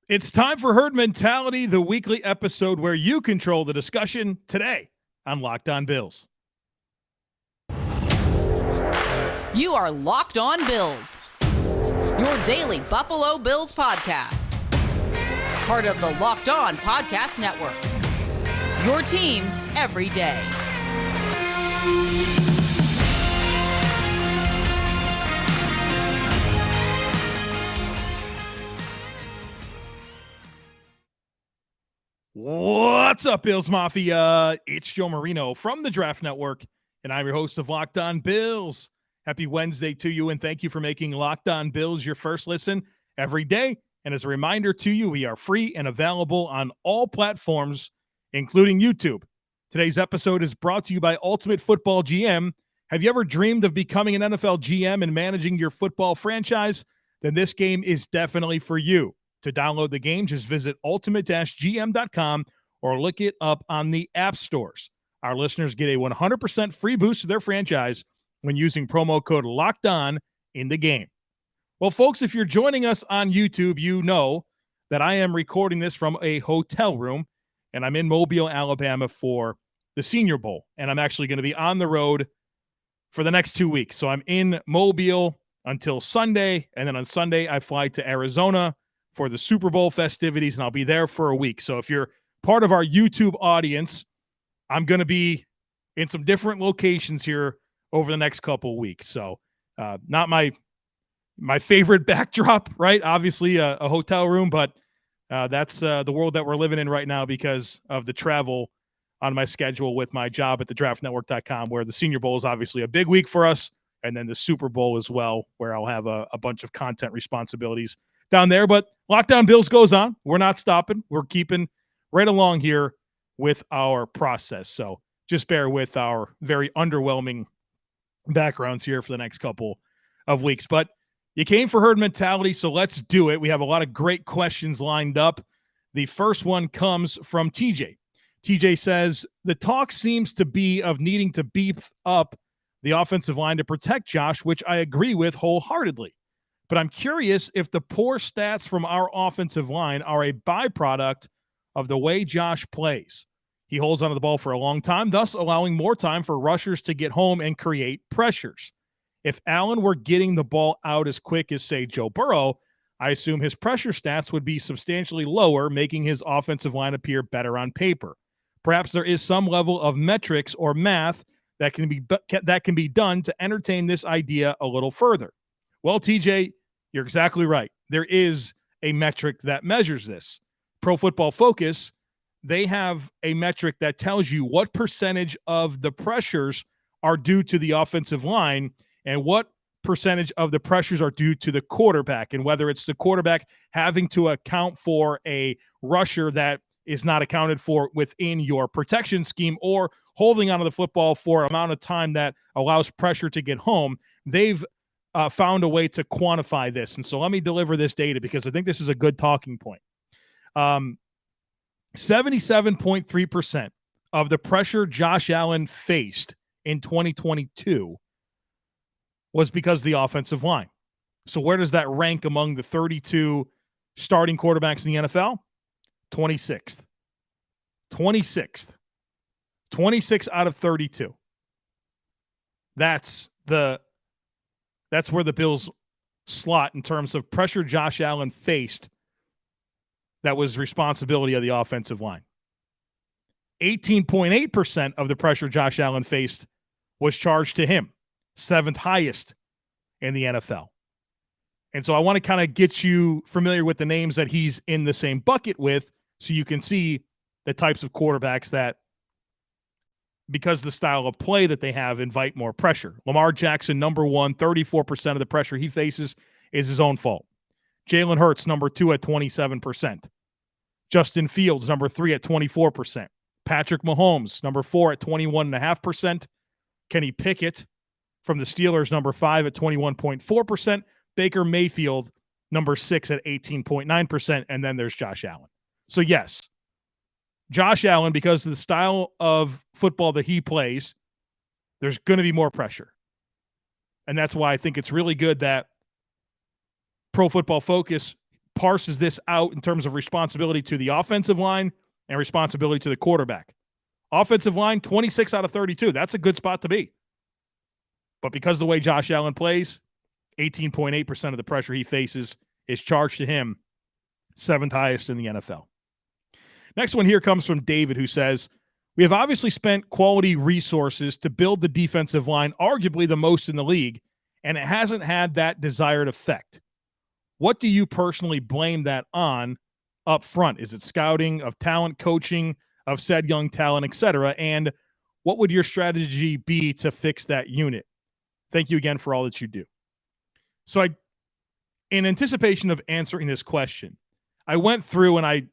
It's time for Herd Mentality, the weekly episode where you control the discussion today on Locked On Bills. You are Locked On Bills, your daily Buffalo Bills podcast. Part of the Locked On Podcast Network, your team every day. What's up, Bills Mafia? It's Joe Marino from the Draft Network, and I'm your host of Locked On Bills. Happy Wednesday to you, and thank you for making Locked On Bills your first listen every day. And as a reminder to you, we are free and available on all platforms, including YouTube. Today's episode is brought to you by Ultimate Football GM. Have you ever dreamed of becoming an NFL GM and managing your football franchise? Then this game is definitely for you. To download the game, just visit ultimate-gm.com or look it up on the app stores. Our listeners get a 100% free boost to their franchise when using promo code LOCKEDON in the game. Well, folks, if you're joining us on YouTube, you know that I am recording this from a hotel room, and I'm in Mobile, Alabama for the Senior Bowl, and I'm actually going to be on the road for the next 2 weeks. So I'm in Mobile until Sunday, and then on Sunday I fly to Arizona for the Super Bowl festivities, and I'll be there for a week. So if you're part of our YouTube audience, I'm going to be in some different locations here over the next couple of weeks. So not my favorite backdrop, right? Obviously a hotel room, but that's the world that we're living in right now because of the travel on my schedule with my job at thedraftnetwork.com, where the Senior Bowl is obviously a big week for us, and then the Super Bowl as well, where I'll have a bunch of content responsibilities down there. But Lockdown Bills goes on. We're not stopping. We're keeping right along here with our process. So just bear with our very underwhelming backgrounds here for the next couple of weeks. But you came for Herd Mentality, so let's do it. We have a lot of great questions lined up. The first one comes from TJ. TJ says, the talk seems to be of needing to beef up the offensive line to protect Josh, which I agree with wholeheartedly. But I'm curious if the poor stats from our offensive line are a byproduct of the way Josh plays. He holds onto the ball for a long time, thus allowing more time for rushers to get home and create pressures. If Allen were getting the ball out as quick as, say, Joe Burrow, I assume his pressure stats would be substantially lower, making his offensive line appear better on paper. Perhaps there is some level of metrics or math that can be done to entertain this idea a little further. Well, TJ, you're exactly right. There is a metric that measures this. Pro Football Focus, they have a metric that tells you what percentage of the pressures are due to the offensive line and what percentage of the pressures are due to the quarterback, and whether it's the quarterback having to account for a rusher that is not accounted for within your protection scheme or holding onto the football for an amount of time that allows pressure to get home. They've found a way to quantify this. And so let me deliver this data because I think this is a good talking point. 77.3% of the pressure Josh Allen faced in 2022 was because of the offensive line. So where does that rank among the 32 starting quarterbacks in the NFL? 26th. 26th. 26 out of 32. That's where the Bills slot in terms of pressure Josh Allen faced that was responsibility of the offensive line. 18.8% of the pressure Josh Allen faced was charged to him, seventh highest in the NFL. And so I want to kind of get you familiar with the names that he's in the same bucket with so you can see the types of quarterbacks that, because the style of play that they have, invite more pressure. Lamar Jackson, number one, 34% of the pressure he faces is his own fault. Jalen Hurts, number 2 at 27%. Justin Fields, number 3 at 24%. Patrick Mahomes, number 4 at 21.5%. Kenny Pickett from the Steelers, number 5 at 21.4%. Baker Mayfield, number 6 at 18.9%. And then there's Josh Allen. So yes, Josh Allen, because of the style of football that he plays, there's going to be more pressure. And that's why I think it's really good that Pro Football Focus parses this out in terms of responsibility to the offensive line and responsibility to the quarterback. Offensive line, 26 out of 32. That's a good spot to be. But because of the way Josh Allen plays, 18.8% of the pressure he faces is charged to him, 7th highest in the NFL. Next one here comes from David, who says, we have obviously spent quality resources to build the defensive line, arguably the most in the league, and it hasn't had that desired effect. What do you personally blame that on up front? Is it scouting, of talent, coaching, of said young talent, etc.? And what would your strategy be to fix that unit? Thank you again for all that you do. So in anticipation of answering this question, I went through and I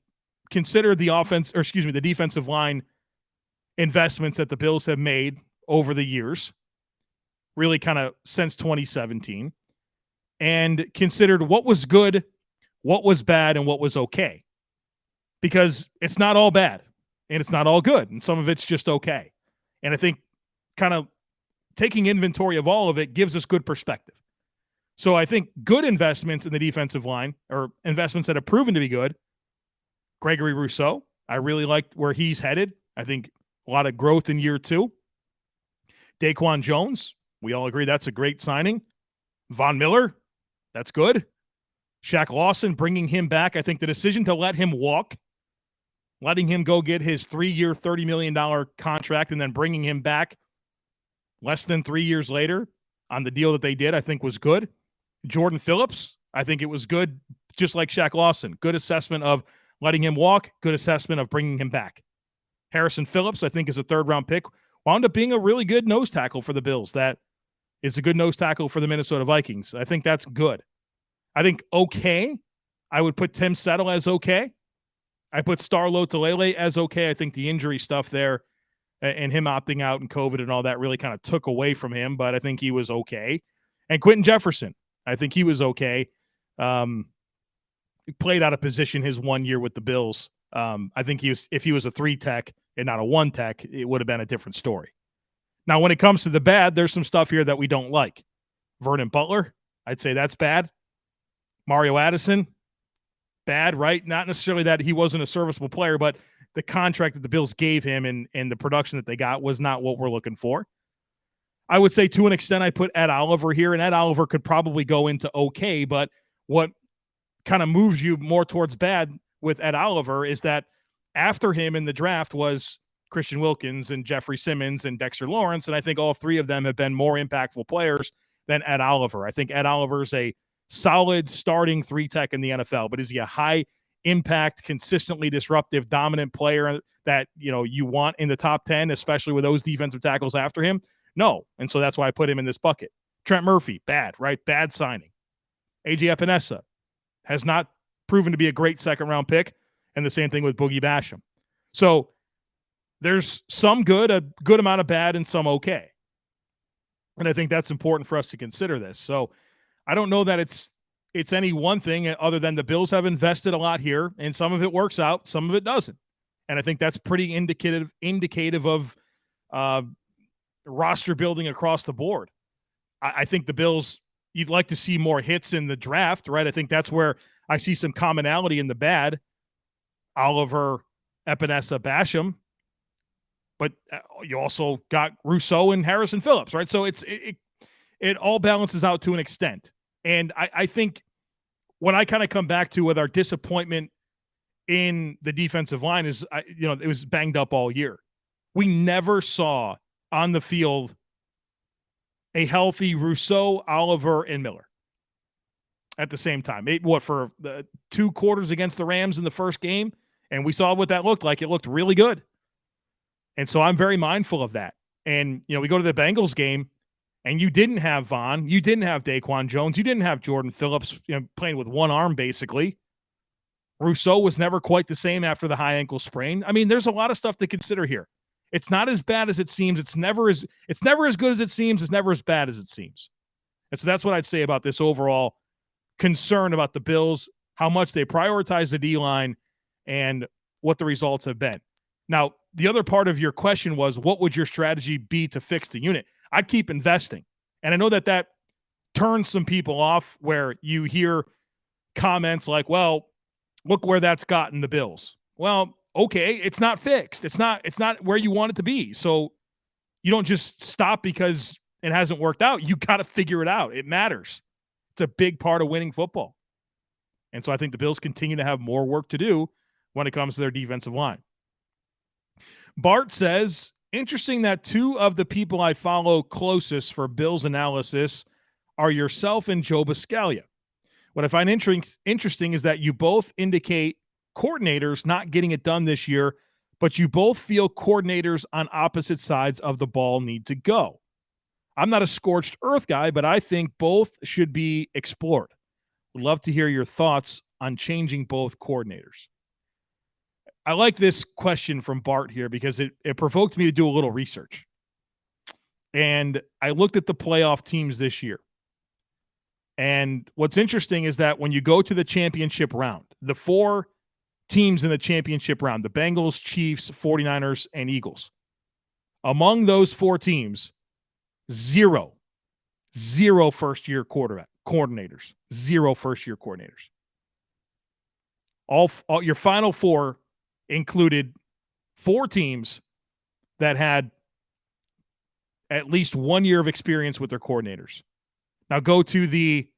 considered the defensive line investments that the Bills have made over the years, really kind of since 2017, and considered what was good, what was bad, and what was okay. Because it's not all bad, and it's not all good, and some of it's just okay. And I think kind of taking inventory of all of it gives us good perspective. So I think good investments in the defensive line, or investments that have proven to be good, Gregory Rousseau, I really liked where he's headed. I think a lot of growth in year 2. Daquan Jones, we all agree that's a great signing. Von Miller, that's good. Shaq Lawson, bringing him back. I think the decision to let him walk, letting him go get his 3-year, $30 million contract, and then bringing him back less than 3 years later on the deal that they did, I think was good. Jordan Phillips, I think it was good, just like Shaq Lawson. Good assessment of letting him walk, good assessment of bringing him back. Harrison Phillips, I think, is a 3rd-round pick. Wound up being a really good nose tackle for the Bills. That is a good nose tackle for the Minnesota Vikings. I think that's good. I think okay, I would put Tim Settle as okay. I put Starlo Talele as okay. I think the injury stuff there and him opting out and COVID and all that really kind of took away from him, but I think he was okay. And Quentin Jefferson, I think he was okay. He played out of position his 1 year with the Bills. I think if he was a 3 tech and not a 1 tech, it would have been a different story. Now, when it comes to the bad, there's some stuff here that we don't like. Vernon Butler, I'd say that's bad. Mario Addison, bad, right? Not necessarily that he wasn't a serviceable player, but the contract that the Bills gave him and the production that they got was not what we're looking for. I would say to an extent I put Ed Oliver here, and Ed Oliver could probably go into okay, but what kind of moves you more towards bad with Ed Oliver is that after him in the draft was Christian Wilkins and Jeffrey Simmons and Dexter Lawrence, and I think all 3 of them have been more impactful players than Ed Oliver. I think Ed Oliver is a solid starting 3 tech in the NFL, but is he a high impact, consistently disruptive, dominant player that you want in the top 10, especially with those defensive tackles after him? No. And so that's why I put him in this bucket. Trent Murphy, bad, right? Bad signing. A.J. Epinesa has not proven to be a great 2nd-round pick, and the same thing with Boogie Basham. So there's some good, a good amount of bad, and some okay. And I think that's important for us to consider this. So I don't know that it's any one thing other than the Bills have invested a lot here, and some of it works out, some of it doesn't. And I think that's pretty indicative of roster building across the board. I think the Bills, you'd like to see more hits in the draft, right? I think that's where I see some commonality in the bad. Oliver, Epinesa, Basham. But you also got Rousseau and Harrison Phillips, right? So it all balances out to an extent. And I think when I kind of come back to with our disappointment in the defensive line is, it was banged up all year. We never saw on the field a healthy Rousseau, Oliver, and Miller at the same time. For the 2 quarters against the Rams in the first game, and we saw what that looked like. It looked really good. And so I'm very mindful of that. And, we go to the Bengals game, and you didn't have Vaughn. You didn't have Daquan Jones. You didn't have Jordan Phillips playing with one arm, basically. Rousseau was never quite the same after the high ankle sprain. I mean, there's a lot of stuff to consider here. It's not as bad as it seems. It's never as good as it seems. It's never as bad as it seems. And so that's what I'd say about this overall concern about the Bills, how much they prioritize the D-line, and what the results have been. Now, the other part of your question was, what would your strategy be to fix the unit? I'd keep investing. And I know that turns some people off where you hear comments like, well, look where that's gotten the Bills. Well, okay, it's not fixed. It's not where you want it to be. So you don't just stop because it hasn't worked out. You got to figure it out. It matters. It's a big part of winning football. And so I think the Bills continue to have more work to do when it comes to their defensive line. Bart says, interesting that two of the people I follow closest for Bills analysis are yourself and Joe Buscaglia. What I find interesting is that you both indicate coordinators not getting it done this year, but you both feel coordinators on opposite sides of the ball need to go. I'm not a scorched earth guy, but I think both should be explored. Would love to hear your thoughts on changing both coordinators. I like this question from Bart here because it provoked me to do a little research. And I looked at the playoff teams this year. And what's interesting is that when you go to the championship round, the four teams in the championship round, the Bengals, Chiefs, 49ers, and Eagles, among those four teams, zero first-year coordinators, zero first-year coordinators. All your final four included four teams that had at least 1 year of experience with their coordinators. Now go to the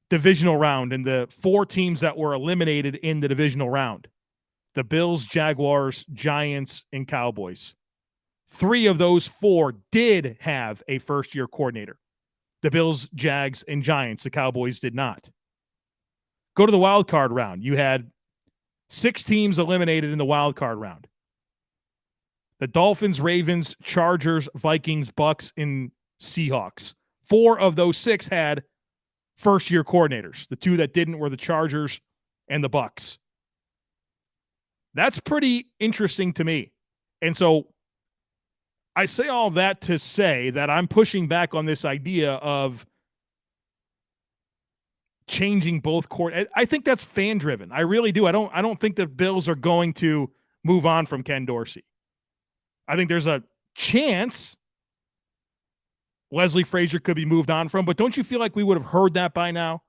divisional round and the four teams that were eliminated in the divisional round: the Bills, Jaguars, Giants, and Cowboys. Three of those four did have a first-year coordinator: the Bills, Jags, and Giants. The Cowboys did not. Go to the wild card round. You had 6 teams eliminated in the wild card round: the Dolphins, Ravens, Chargers, Vikings, Bucks, and Seahawks. 4 of those 6 had first-year coordinators. The 2 that didn't were the Chargers and the Bucks. That's pretty interesting to me. And so I say all that to say that I'm pushing back on this idea of changing both I think that's fan-driven. I really do. I don't think the Bills are going to move on from Ken Dorsey. I think there's a chance Leslie Frazier could be moved on from, but don't you feel like we would have heard that by now?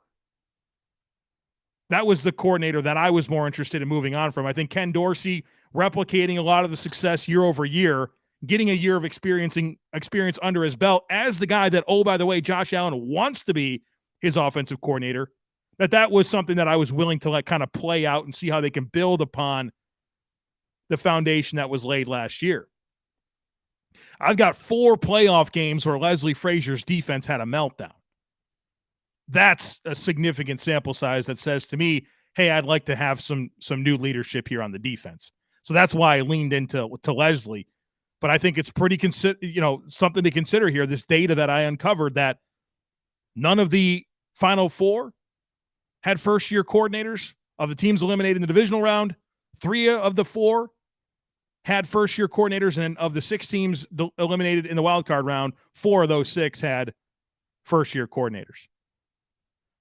That was the coordinator that I was more interested in moving on from. I think Ken Dorsey replicating a lot of the success year over year, getting a year of experience under his belt as the guy that, oh, by the way, Josh Allen wants to be his offensive coordinator, that was something that I was willing to let kind of play out and see how they can build upon the foundation that was laid last year. I've got 4 playoff games where Leslie Frazier's defense had a meltdown. That's a significant sample size that says to me, hey, I'd like to have some new leadership here on the defense. So that's why I leaned into Leslie. But I think it's pretty something to consider here, this data that I uncovered, that none of the final 4 had first-year coordinators. Of the teams eliminated in the divisional round, 3 of the 4 had first-year coordinators, and of the 6 teams eliminated in the wild card round, 4 of those 6 had first-year coordinators.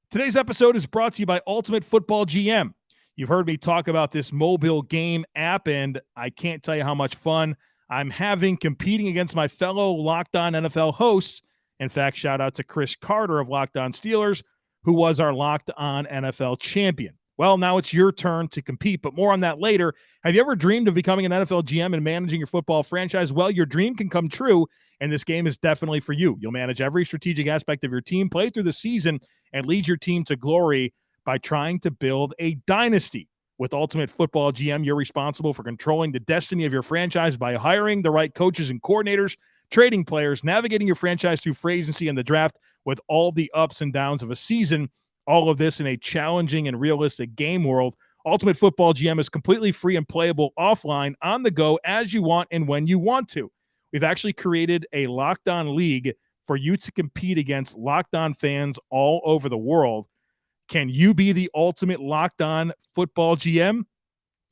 Today's episode is brought to you by Ultimate Football GM. You've heard me talk about this mobile game app, and I can't tell you how much fun I'm having competing against my fellow Locked On NFL hosts. In fact, shout out to Chris Carter of Locked On Steelers, who was our Locked On NFL champion. Well, now it's your turn to compete, but more on that later. Have you ever dreamed of becoming an NFL GM and managing your football franchise? Well, your dream can come true, and this game is definitely for you. You'll manage every strategic aspect of your team, play through the season, and lead your team to glory by trying to build a dynasty. With Ultimate Football GM, you're responsible for controlling the destiny of your franchise by hiring the right coaches and coordinators, trading players, navigating your franchise through free agency and the draft with all the ups and downs of a season. All of this in a challenging and realistic game world. Ultimate Football GM is completely free and playable offline, on the go, as you want and when you want to. We've actually created a Locked On League for you to compete against Locked On fans all over the world. Can you be the ultimate Locked On Football GM?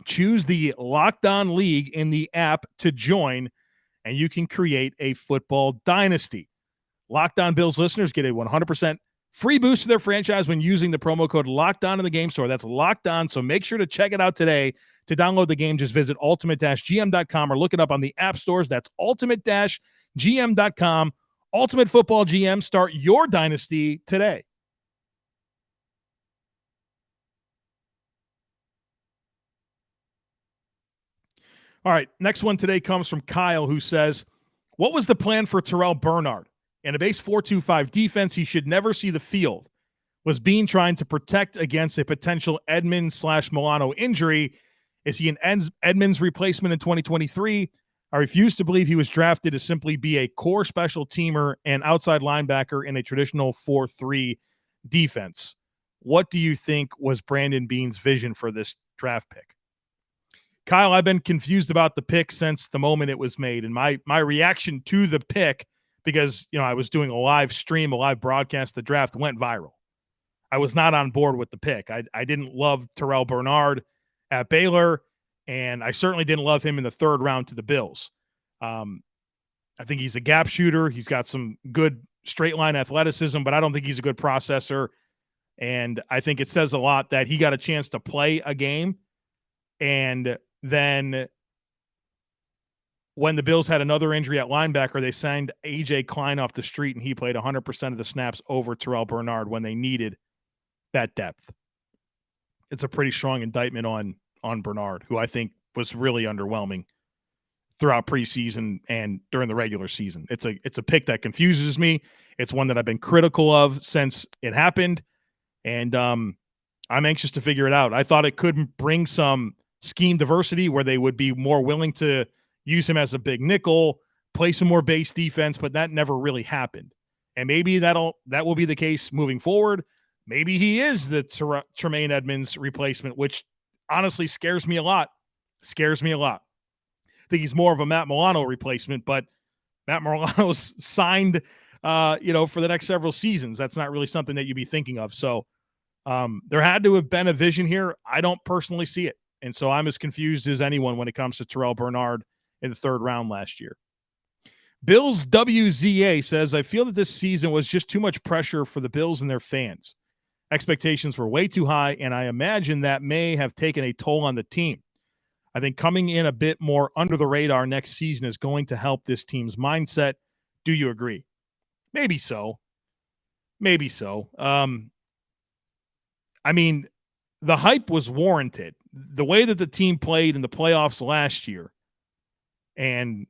Choose the Locked On League in the app to join, and you can create a football dynasty. Locked On Bills listeners get a 100% free boost to their franchise when using the promo code Locked On in the game store. That's Locked On, so make sure to check it out today. To download the game, just visit ultimate-gm.com or look it up on the app stores. That's ultimate-gm.com. Ultimate Football GM, start your dynasty today. All right, next one today comes from Kyle, who says, what was the plan for Terrel Bernard? In a base 4-2-5 defense, he should never see the field. Was Bean trying to protect against a potential Edmonds/Milano injury? Is he an Edmonds replacement in 2023? I refuse to believe he was drafted to simply be a core special teamer and outside linebacker in a traditional 4-3 defense. What do you think was Brandon Bean's vision for this draft pick? Kyle, I've been confused about the pick since the moment it was made. And my reaction to the pick, because I was doing a live stream, a live broadcast, the draft went viral. I was not on board with the pick. I didn't love Terrel Bernard at Baylor, and I certainly didn't love him in the third round to the Bills. I think he's a gap shooter. He's got some good straight line athleticism, but I don't think he's a good processor. And I think it says a lot that he got a chance to play a game. And then when the Bills had another injury at linebacker, they signed A.J. Klein off the street, and he played 100% of the snaps over Terrel Bernard when they needed that depth. It's a pretty strong indictment on Bernard, who I think was really underwhelming throughout preseason and during the regular season. It's a pick that confuses me. It's one that I've been critical of since it happened, and I'm anxious to figure it out. I thought it could bring some scheme diversity where they would be more willing to use him as a big nickel, play some more base defense, but that never really happened. And maybe that will be the case moving forward. Maybe he is the Tremaine Edmonds replacement, which honestly scares me a lot. I think he's more of a Matt Milano replacement, but Matt Milano's signed, for the next several seasons. That's not really something that you'd be thinking of. So there had to have been a vision here. I don't personally see it. And so I'm as confused as anyone when it comes to Terrel Bernard in the third round last year. Bills WZA says, I feel that this season was just too much pressure for the Bills and their fans. Expectations were way too high, and I imagine that may have taken a toll on the team. I think coming in a bit more under the radar next season is going to help this team's mindset. Do you agree? Maybe so. I mean, the hype was warranted. The way that the team played in the playoffs last year and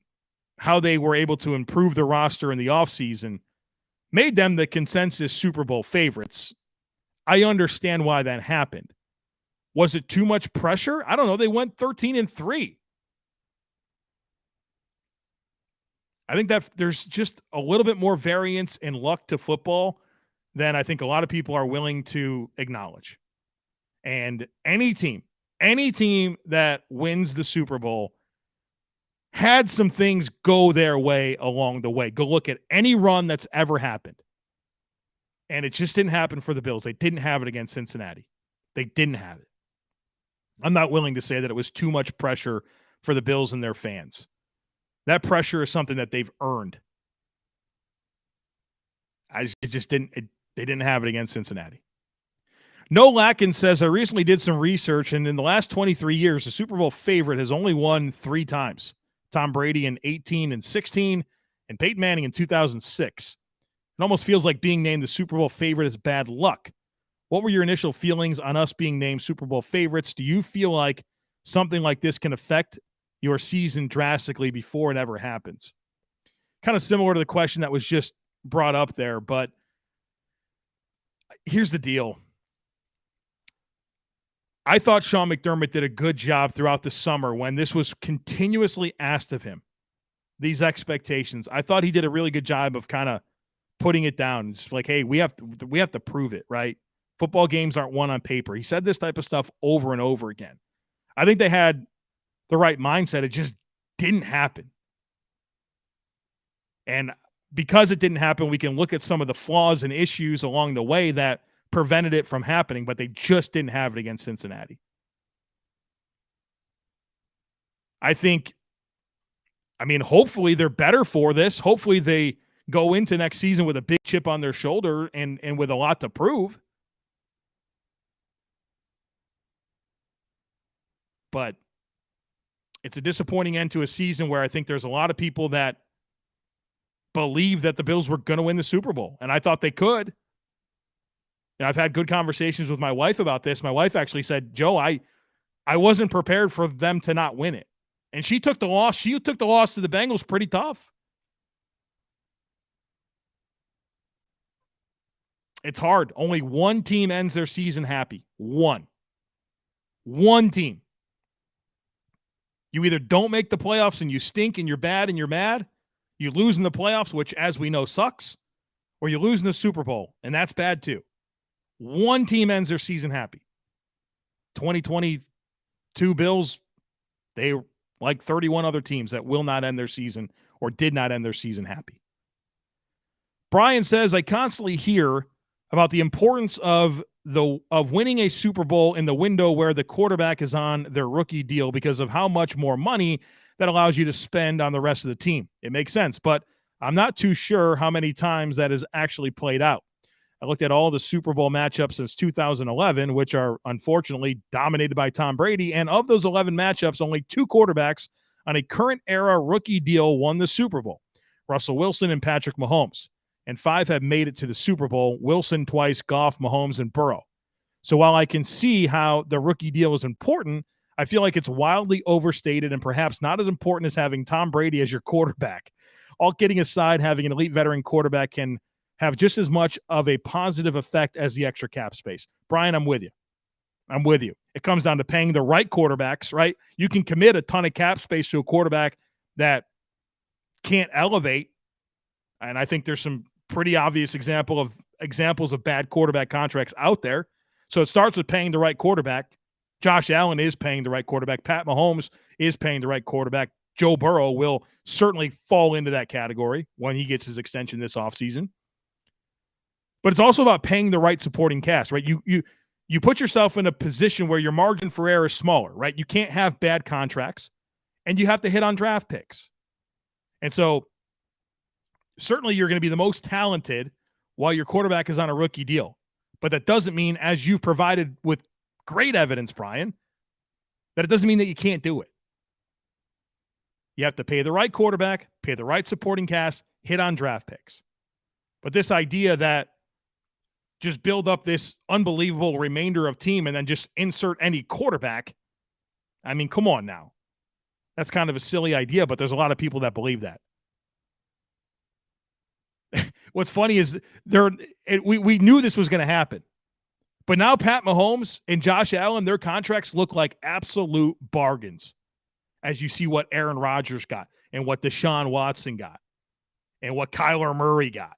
how they were able to improve the roster in the offseason made them the consensus Super Bowl favorites. I understand why that happened. Was it too much pressure? I don't know. They went 13-3. I think that there's just a little bit more variance and luck to football than I think a lot of people are willing to acknowledge. And any team that wins the Super Bowl had some things go their way along the way. Go look at any run that's ever happened. And it just didn't happen for the Bills. They didn't have it against Cincinnati. They didn't have it. I'm not willing to say that it was too much pressure for the Bills and their fans. That pressure is something that they've earned. They didn't have it against Cincinnati. No Lacken says, I recently did some research, and in the last 23 years, the Super Bowl favorite has only won 3 times. Tom Brady in 18 and 16, and Peyton Manning in 2006. It almost feels like being named the Super Bowl favorite is bad luck. What were your initial feelings on us being named Super Bowl favorites? Do you feel like something like this can affect your season drastically before it ever happens? Kind of similar to the question that was just brought up there, but here's the deal. I thought Sean McDermott did a good job throughout the summer when this was continuously asked of him, these expectations. I thought he did a really good job of kind of putting it down. It's like, hey, we have to prove it, right? Football games aren't won on paper. He said this type of stuff over and over again. I think they had the right mindset. It just didn't happen. And because it didn't happen, we can look at some of the flaws and issues along the way that prevented it from happening, but they just didn't have it against Cincinnati. Hopefully they're better for this. Hopefully they go into next season with a big chip on their shoulder and with a lot to prove. But it's a disappointing end to a season where I think there's a lot of people that believe that the Bills were going to win the Super Bowl, and I thought they could. And I've had good conversations with my wife about this. My wife actually said, Joe, I wasn't prepared for them to not win it. And she took the loss. She took the loss to the Bengals pretty tough. It's hard. Only one team ends their season happy. One team. You either don't make the playoffs and you stink and you're bad and you're mad, you lose in the playoffs, which, as we know, sucks, or you lose in the Super Bowl, and that's bad too. One team ends their season happy. 2022 Bills, they like 31 other teams that will not end their season or did not end their season happy. Brian says, I constantly hear about the importance of winning a Super Bowl in the window where the quarterback is on their rookie deal because of how much more money that allows you to spend on the rest of the team. It makes sense, but I'm not too sure how many times that has actually played out. I looked at all the Super Bowl matchups since 2011, which are unfortunately dominated by Tom Brady. And of those 11 matchups, only 2 quarterbacks on a current era rookie deal won the Super Bowl: Russell Wilson and Patrick Mahomes. And 5 have made it to the Super Bowl: Wilson twice, Goff, Mahomes, and Burrow. So while I can see how the rookie deal is important, I feel like it's wildly overstated and perhaps not as important as having Tom Brady as your quarterback. All kidding aside, having an elite veteran quarterback can have just as much of a positive effect as the extra cap space. Brian, I'm with you. It comes down to paying the right quarterbacks, right? You can commit a ton of cap space to a quarterback that can't elevate. And I think there's some pretty obvious examples of bad quarterback contracts out there. So it starts with paying the right quarterback. Josh Allen is paying the right quarterback. Pat Mahomes is paying the right quarterback. Joe Burrow will certainly fall into that category when he gets his extension this offseason. But it's also about paying the right supporting cast, right? You put yourself in a position where your margin for error is smaller, right? You can't have bad contracts, and you have to hit on draft picks. And so certainly you're going to be the most talented while your quarterback is on a rookie deal. But that doesn't mean, as you've provided with great evidence, Brian, that it doesn't mean that you can't do it. You have to pay the right quarterback, pay the right supporting cast, hit on draft picks. But this idea that just build up this unbelievable remainder of team and then just insert any quarterback, I mean, come on now. That's kind of a silly idea, but there's a lot of people that believe that. What's funny is we knew this was going to happen. But now Pat Mahomes and Josh Allen, their contracts look like absolute bargains as you see what Aaron Rodgers got and what Deshaun Watson got and what Kyler Murray got.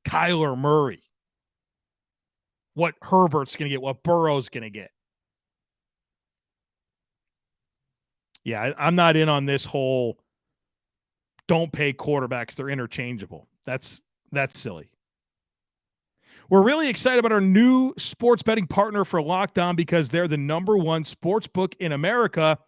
Kyler Murray. What Herbert's going to get, what Burrow's going to get. Yeah, I'm not in on this whole don't pay quarterbacks, they're interchangeable. That's silly. We're really excited about our new sports betting partner for Locked On because they're the #1 sports book in America,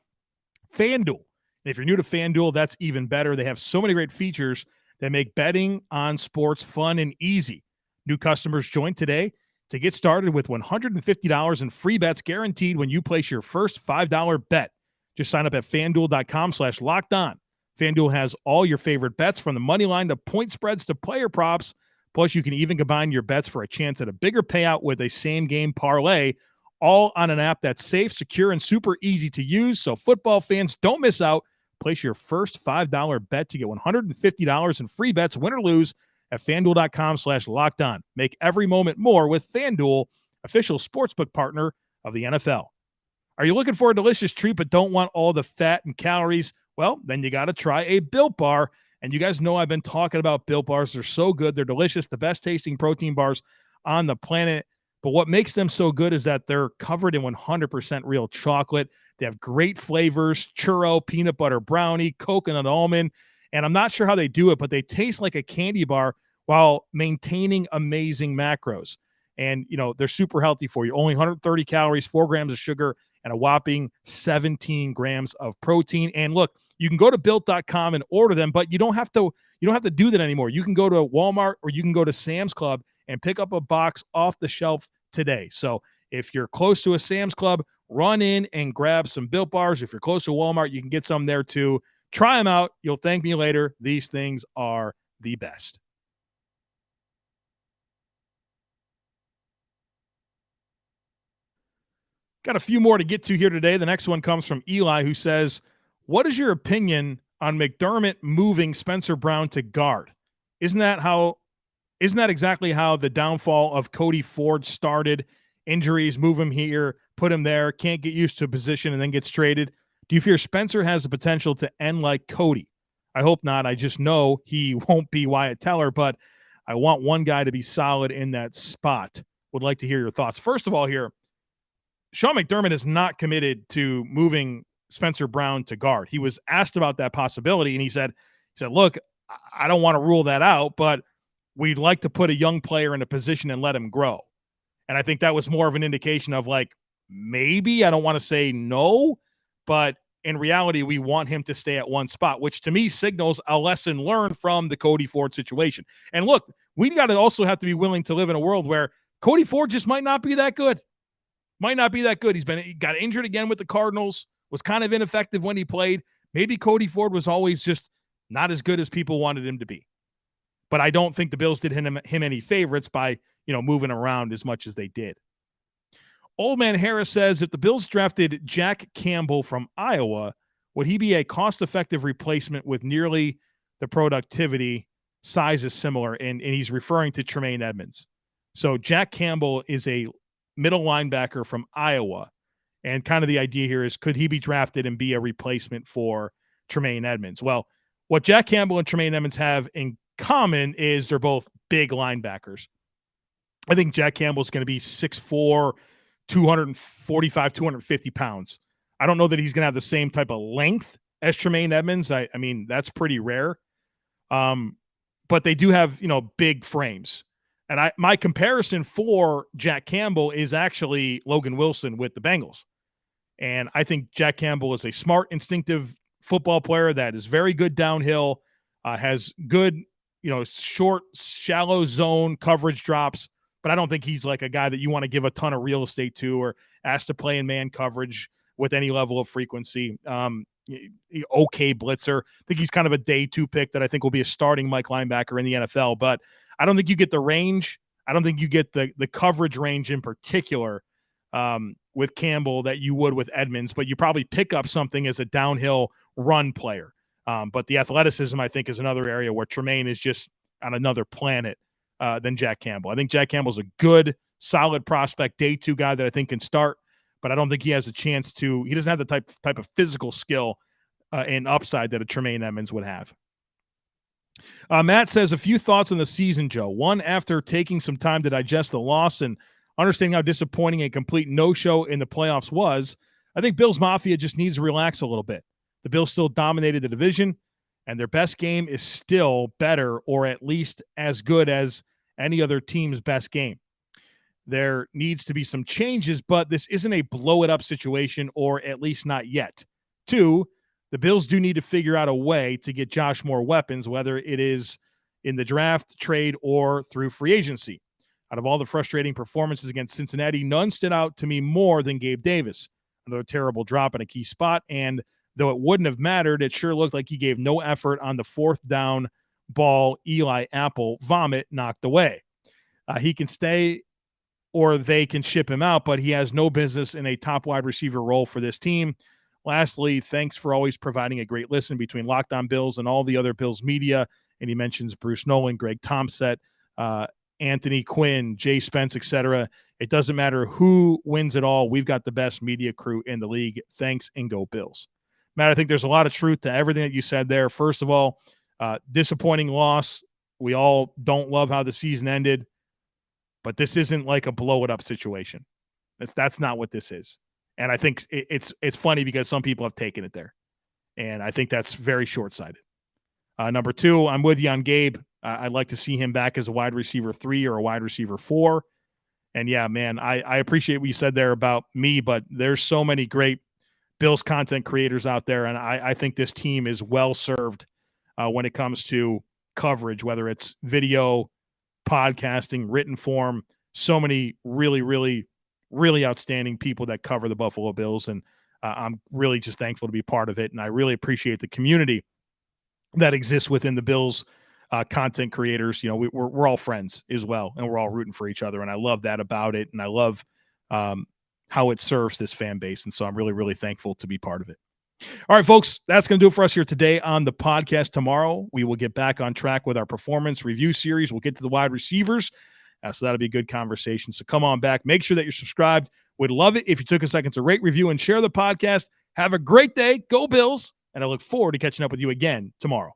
FanDuel. And if you're new to FanDuel, that's even better. They have so many great features that make betting on sports fun and easy. New customers join today to get started with $150 in free bets guaranteed when you place your first $5 bet. Just sign up at FanDuel.com/lockedon. FanDuel has all your favorite bets from the money line to point spreads to player props. Plus, you can even combine your bets for a chance at a bigger payout with a same-game parlay, all on an app that's safe, secure, and super easy to use. So football fans, don't miss out. Place your first $5 bet to get $150 in free bets, win or lose, at FanDuel.com/lockedon. Make every moment more with FanDuel, official sportsbook partner of the NFL. Are you looking for a delicious treat but don't want all the fat and calories? Well, then you got to try a Built Bar. And you guys know I've been talking about Built Bars. They're so good. They're delicious, the best tasting protein bars on the planet. But what makes them so good is that they're covered in 100% real chocolate. They have great flavors: churro, peanut butter brownie, coconut almond. And I'm not sure how they do it, but they taste like a candy bar while maintaining amazing macros. And, they're super healthy for you. Only 130 calories, 4 grams of sugar, and a whopping 17 grams of protein. And look, you can go to built.com and order them, but you don't have to do that anymore. You can go to Walmart or you can go to Sam's Club and pick up a box off the shelf today. So if you're close to a Sam's Club, run in and grab some Built Bars. If you're close to Walmart, you can get some there too. Try them out. You'll thank me later. These things are the best. Got a few more to get to here today. The next one comes from Eli, who says, What is your opinion on McDermott moving Spencer Brown to guard? Isn't that exactly how the downfall of Cody Ford started? Injuries, move him here, put him there, can't get used to a position and then gets traded. Do you fear Spencer has the potential to end like Cody? I hope not. I just know he won't be Wyatt Teller, but I want one guy to be solid in that spot. Would like to hear your thoughts. First of all, here, Sean McDermott is not committed to moving Spencer Brown to guard. He was asked about that possibility, and he said, look, I don't want to rule that out, but we'd like to put a young player in a position and let him grow. And I think that was more of an indication of like, maybe, I don't want to say no, but in reality, we want him to stay at one spot, which to me signals a lesson learned from the Cody Ford situation. And look, we got to also have to be willing to live in a world where Cody Ford just might not be that good. He got injured again with the Cardinals, was kind of ineffective when he played. Maybe Cody Ford was always just not as good as people wanted him to be. But I don't think the Bills did him any favorites by, moving around as much as they did. Old Man Harris says, if the Bills drafted Jack Campbell from Iowa, would he be a cost-effective replacement with nearly the productivity? Size is similar, and he's referring to Tremaine Edmonds. So Jack Campbell is a middle linebacker from Iowa, and kind of the idea here is, could he be drafted and be a replacement for Tremaine Edmonds? Well, what Jack Campbell and Tremaine Edmonds have in common is they're both big linebackers. I think Jack Campbell's going to be 6'4", 245, 250 pounds. I don't know that he's going to have the same type of length as Tremaine Edmonds. I mean, that's pretty rare. But they do have, big frames. And my comparison for Jack Campbell is actually Logan Wilson with the Bengals. And I think Jack Campbell is a smart, instinctive football player that is very good downhill, has good, short, shallow zone coverage drops. But I don't think he's like a guy that you want to give a ton of real estate to or ask to play in man coverage with any level of frequency. Okay blitzer. I think he's kind of a day 2 pick that I think will be a starting Mike linebacker in the NFL. But I don't think you get the range. I don't think you get the coverage range in particular with Campbell that you would with Edmonds, but you probably pick up something as a downhill run player. But the athleticism, I think, is another area where Tremaine is just on another planet than Jack Campbell. I think Jack Campbell's a good, solid prospect, day 2 guy that I think can start, but I don't think he has a chance to. He doesn't have the type of physical skill and upside that a Tremaine Edmonds would have. Matt says, a few thoughts on the season, Joe. One, after taking some time to digest the loss and understanding how disappointing a complete no-show in the playoffs was, I think Bills Mafia just needs to relax a little bit. The Bills still dominated the division, and their best game is still better or at least as good as any other team's best game. There needs to be some changes, but this isn't a blow-it-up situation, or at least not yet. 2, the Bills do need to figure out a way to get Josh more weapons, whether it is in the draft, trade, or through free agency. Out of all the frustrating performances against Cincinnati, none stood out to me more than Gabe Davis. Another terrible drop in a key spot, and though it wouldn't have mattered, it sure looked like he gave no effort on the 4th down ball Eli Apple vomit knocked away. He can stay or they can ship him out, but he has no business in a top wide receiver role for this team. Lastly, thanks for always providing a great listen between Locked On Bills and all the other Bills media. And he mentions Bruce Nolan, Greg Thompson, Anthony Quinn, Jay Spence, etc. It doesn't matter who wins it all. We've got the best media crew in the league. Thanks, and go Bills. Matt, I think there's a lot of truth to everything that you said there. First of all, disappointing loss. We all don't love how the season ended, but this isn't like a blow-it-up situation. That's not what this is. And I think it's funny because some people have taken it there. And I think that's very short-sighted. Number 2, I'm with you on Gabe. I'd like to see him back as a wide receiver 3 or a wide receiver 4. And yeah, man, I appreciate what you said there about me, but there's so many great Bills content creators out there. And I think this team is well served when it comes to coverage, whether it's video, podcasting, written form, so many really, really, really outstanding people that cover the Buffalo Bills. And I'm really just thankful to be part of it. And I really appreciate the community that exists within the Bills content creators. You know, we're all friends as well, and we're all rooting for each other. And I love that about it. And I love how it serves this fan base. And so I'm really, really thankful to be part of it. All right, folks, that's going to do it for us here today on the podcast. Tomorrow, we will get back on track with our performance review series. We'll get to the wide receivers. So that'll be a good conversation. So come on back. Make sure that you're subscribed. We'd love it if you took a second to rate, review, and share the podcast. Have a great day. Go Bills. And I look forward to catching up with you again tomorrow.